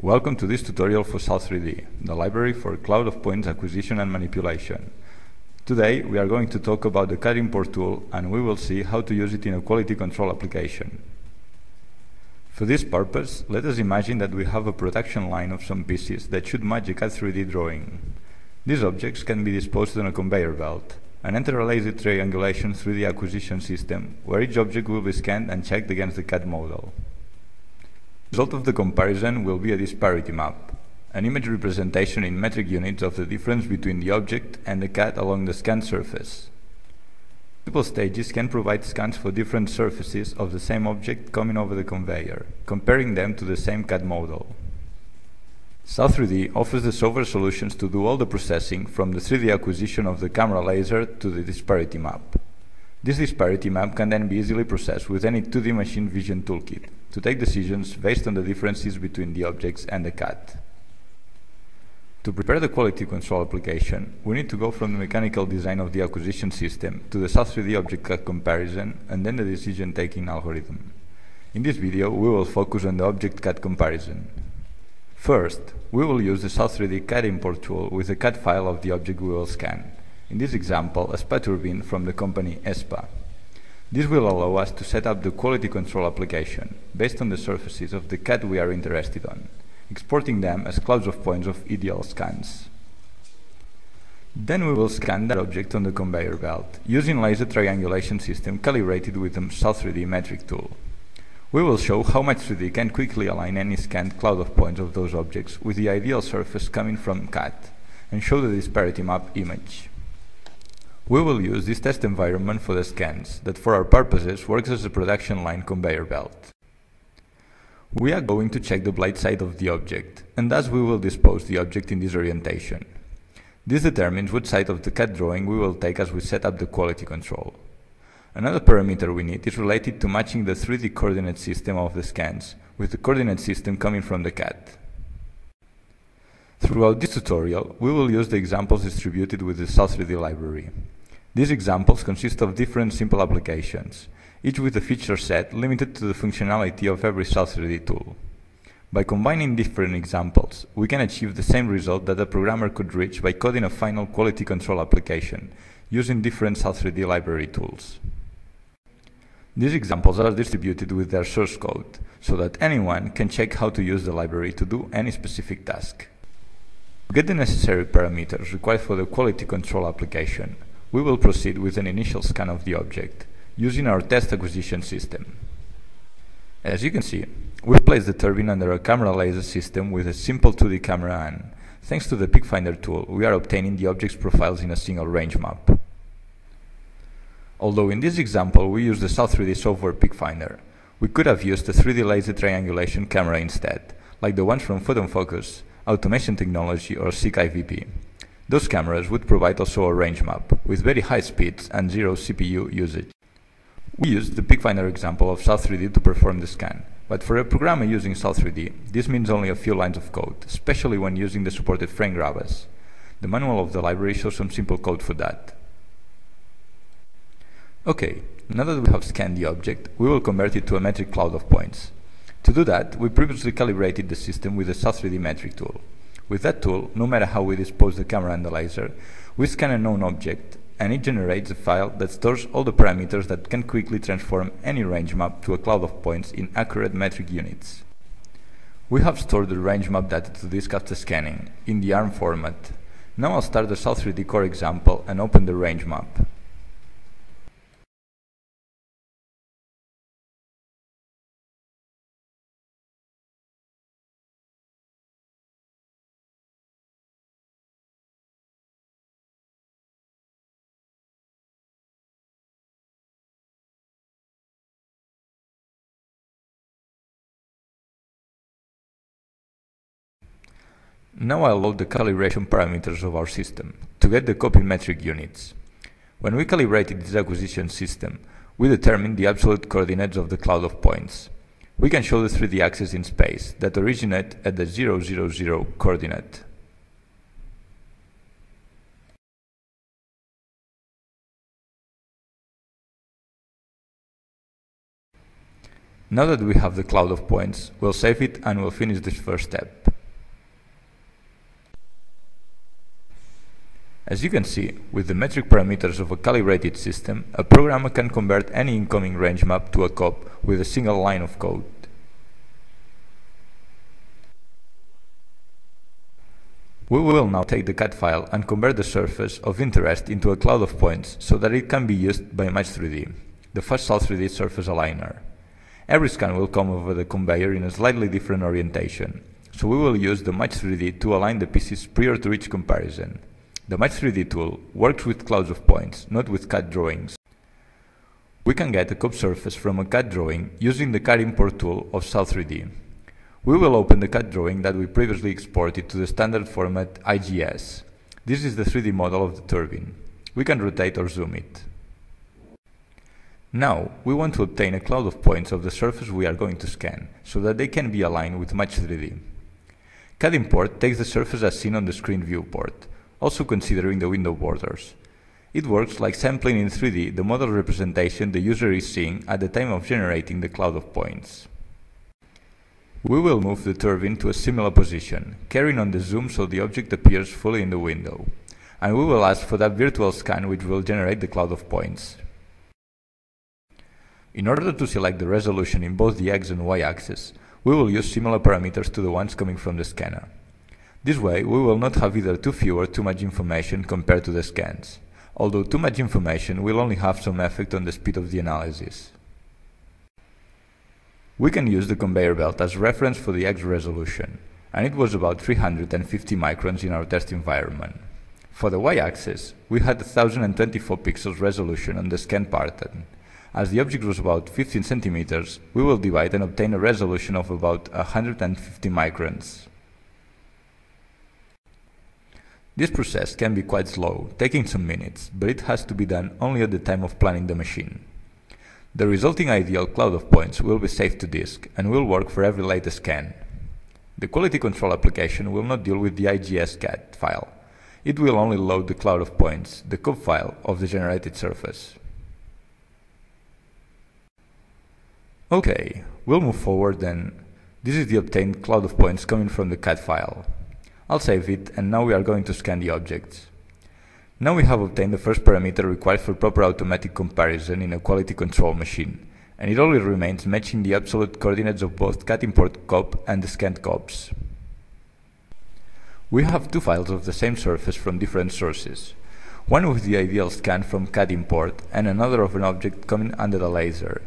Welcome to this tutorial for SAL3D, the library for cloud of points acquisition and manipulation. Today we are going to talk about the CAD Import Tool, and we will see how to use it in a quality control application. For this purpose, let us imagine that we have a production line of some pieces that should match a CAD 3D drawing. These objects can be disposed on a conveyor belt, and enter a laser triangulation through the acquisition system, where each object will be scanned and checked against the CAD model. The result of the comparison will be a disparity map, an image representation in metric units of the difference between the object and the CAD along the scanned surface. Multiple stages can provide scans for different surfaces of the same object coming over the conveyor, comparing them to the same CAD model. SAL3D offers the software solutions to do all the processing from the 3D acquisition of the camera laser to the disparity map. This disparity map can then be easily processed with any 2D machine vision toolkit to take decisions based on the differences between the objects and the CAD. To prepare the quality control application, we need to go from the mechanical design of the acquisition system to the SAL3D object CAD comparison and then the decision-taking algorithm. In this video, we will focus on the object CAD comparison. First, we will use the SAL3D CAD Import Tool with the CAD file of the object we will scan. In this example, a spa turbine from the company SPA. This will allow us to set up the quality control application based on the surfaces of the CAD we are interested on, exporting them as clouds of points of ideal scans. Then we will scan that object on the conveyor belt using laser triangulation system calibrated with the SAL3D metric tool. We will show how much 3D can quickly align any scanned cloud of points of those objects with the ideal surface coming from CAD and show the disparity map image. We will use this test environment for the scans that for our purposes works as a production line conveyor belt. We are going to check the blade side of the object, and thus we will dispose the object in this orientation. This determines which side of the CAD drawing we will take as we set up the quality control. Another parameter we need is related to matching the 3D coordinate system of the scans with the coordinate system coming from the CAD. Throughout this tutorial, we will use the examples distributed with the SAL3D library. These examples consist of different simple applications, each with a feature set limited to the functionality of every SAL3D tool. By combining different examples, we can achieve the same result that a programmer could reach by coding a final quality control application using different SAL3D library tools. These examples are distributed with their source code, so that anyone can check how to use the library to do any specific task. To get the necessary parameters required for the quality control application, we will proceed with an initial scan of the object, using our test acquisition system. As you can see, we've placed the turbine under a camera laser system with a simple 2D camera, and thanks to the PickFinder tool, we are obtaining the object's profiles in a single range map. Although in this example we use the SAL3D software PickFinder, we could have used a 3D laser triangulation camera instead, like the ones from Photon Focus, Automation Technology or SICK-IVP. Those cameras would provide also a range map, with very high speeds and zero CPU usage. We used the PickFinder example of SAL3D to perform the scan, but for a programmer using SAL3D, this means only a few lines of code, especially when using the supported frame grabbers. The manual of the library shows some simple code for that. Okay, now that we have scanned the object, we will convert it to a metric cloud of points. To do that, we previously calibrated the system with the SAL3D metric tool. With that tool, no matter how we dispose the camera and the laser, we scan a known object, and it generates a file that stores all the parameters that can quickly transform any range map to a cloud of points in accurate metric units. We have stored the range map data to discuss the scanning, in the ARM format. Now I'll start the SAL3D core example and open the range map. Now I'll load the calibration parameters of our system to get the copied metric units. When we calibrated this acquisition system, we determined the absolute coordinates of the cloud of points. We can show the 3D axes in space that originate at the 0, 0, 0 coordinate. Now that we have the cloud of points, we'll save it and we'll finish this first step. As you can see, with the metric parameters of a calibrated system, a programmer can convert any incoming range map to a COP with a single line of code. We will now take the CAD file and convert the surface of interest into a cloud of points so that it can be used by Match3D, the first SAL3D surface aligner. Every scan will come over the conveyor in a slightly different orientation, so we will use the Match3D to align the pieces prior to each comparison. The Match3D tool works with clouds of points, not with CAD drawings. We can get a COP surface from a CAD drawing using the CAD Import Tool of SAL3D. We will open the CAD drawing that we previously exported to the standard format IGS. This is the 3D model of the turbine. We can rotate or zoom it. Now, we want to obtain a cloud of points of the surface we are going to scan, so that they can be aligned with Match3D. CAD Import takes the surface as seen on the screen viewport, also considering the window borders. It works like sampling in 3D the model representation the user is seeing at the time of generating the cloud of points. We will move the turbine to a similar position, carrying on the zoom so the object appears fully in the window, and we will ask for that virtual scan which will generate the cloud of points. In order to select the resolution in both the X and Y axis, we will use similar parameters to the ones coming from the scanner. This way, we will not have either too few or too much information compared to the scans, although too much information will only have some effect on the speed of the analysis. We can use the conveyor belt as reference for the X resolution, and it was about 350 microns in our test environment. For the Y-axis, we had 1024 pixels resolution on the scan pattern. As the object was about 15 centimeters, we will divide and obtain a resolution of about 150 microns. This process can be quite slow, taking some minutes, but it has to be done only at the time of planning the machine. The resulting ideal cloud of points will be saved to disk and will work for every latest scan. The quality control application will not deal with the IGS CAD file. It will only load the cloud of points, the COP file of the generated surface. Okay, we'll move forward then. This is the obtained cloud of points coming from the CAD file. I'll save it, and now we are going to scan the objects. Now we have obtained the first parameter required for proper automatic comparison in a quality control machine, and it only remains matching the absolute coordinates of both CAD import COP and the scanned COPs. We have two files of the same surface from different sources, one with the ideal scan from CAD import and another of an object coming under the laser.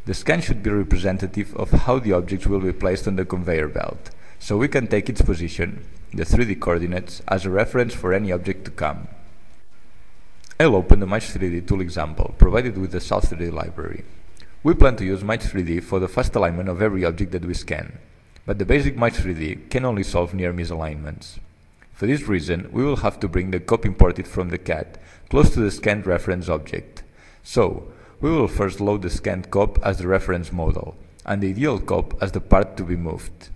The scan should be representative of how the objects will be placed on the conveyor belt, so we can take its position, the 3D coordinates, as a reference for any object to come. I'll open the Match3D tool example provided with the SAL3D library. We plan to use Match3D for the fast alignment of every object that we scan, but the basic Match3D can only solve near misalignments. For this reason, we will have to bring the COP imported from the CAD close to the scanned reference object. So, we will first load the scanned COP as the reference model, and the ideal COP as the part to be moved.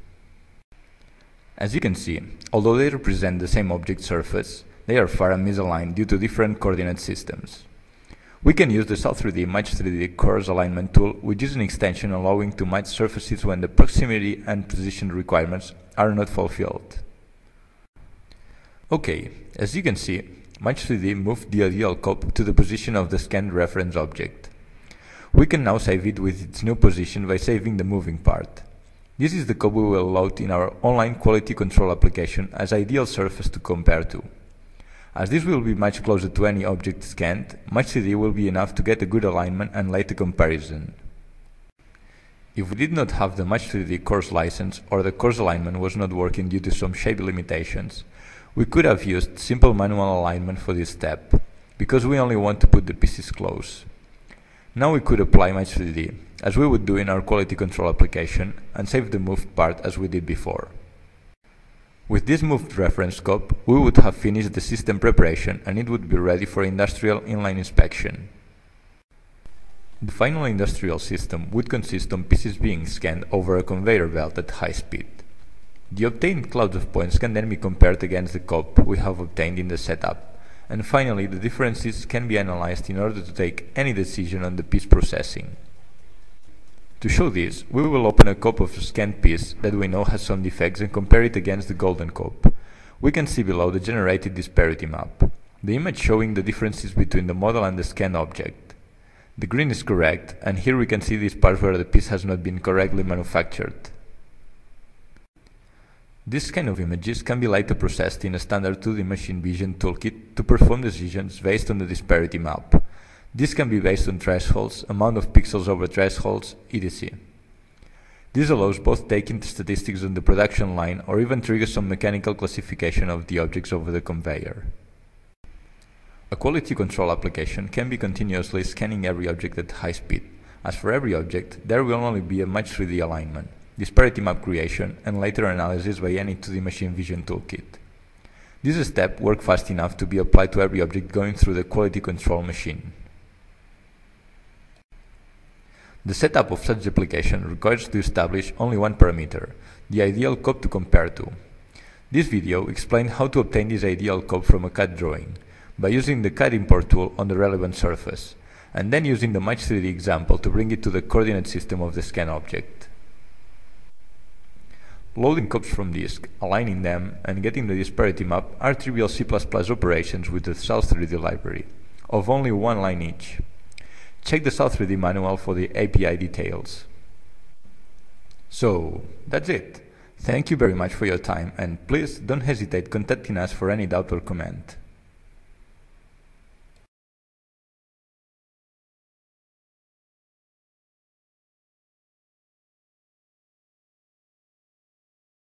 As you can see, although they represent the same object surface, they are far misaligned due to different coordinate systems. We can use the SAL3D Match3D Course Alignment tool, which is an extension allowing to match surfaces when the proximity and position requirements are not fulfilled. Okay, as you can see, Match3D moved the ideal COP to the position of the scanned reference object. We can now save it with its new position by saving the moving part. This is the COP we will load in our online quality control application as ideal surface to compare to. As this will be much closer to any object scanned, Match3D will be enough to get a good alignment and later comparison. If we did not have the Match3D course license or the course alignment was not working due to some shape limitations, we could have used simple manual alignment for this step, because we only want to put the pieces close. Now we could apply Match3D, as we would do in our quality control application, and save the moved part as we did before. With this moved reference COP, we would have finished the system preparation and it would be ready for industrial inline inspection. The final industrial system would consist on pieces being scanned over a conveyor belt at high speed. The obtained clouds of points can then be compared against the COP we have obtained in the setup, and finally the differences can be analyzed in order to take any decision on the piece processing. To show this, we will open a copy of a scanned piece that we know has some defects and compare it against the golden copy. We can see below the generated disparity map, the image showing the differences between the model and the scanned object. The green is correct, and here we can see this part where the piece has not been correctly manufactured. This kind of images can be later processed in a standard 2D machine vision toolkit to perform decisions based on the disparity map. This can be based on thresholds, amount of pixels over thresholds, etc. This allows both taking the statistics on the production line or even trigger some mechanical classification of the objects over the conveyor. A quality control application can be continuously scanning every object at high speed. As for every object, there will only be a match 3D alignment, disparity map creation, and later analysis by any 2D machine vision toolkit. This step works fast enough to be applied to every object going through the quality control machine. The setup of such application requires to establish only one parameter, the ideal cube to compare to. This video explained how to obtain this ideal cube from a CAD drawing, by using the CAD Import Tool on the relevant surface, and then using the Match 3D example to bring it to the coordinate system of the scan object. Loading cubes from disk, aligning them, and getting the disparity map are trivial C++ operations with the SAL3D library, of only one line each. Check the SAL3D manual for the API details. So, that's it. Thank you very much for your time, and please don't hesitate contacting us for any doubt or comment.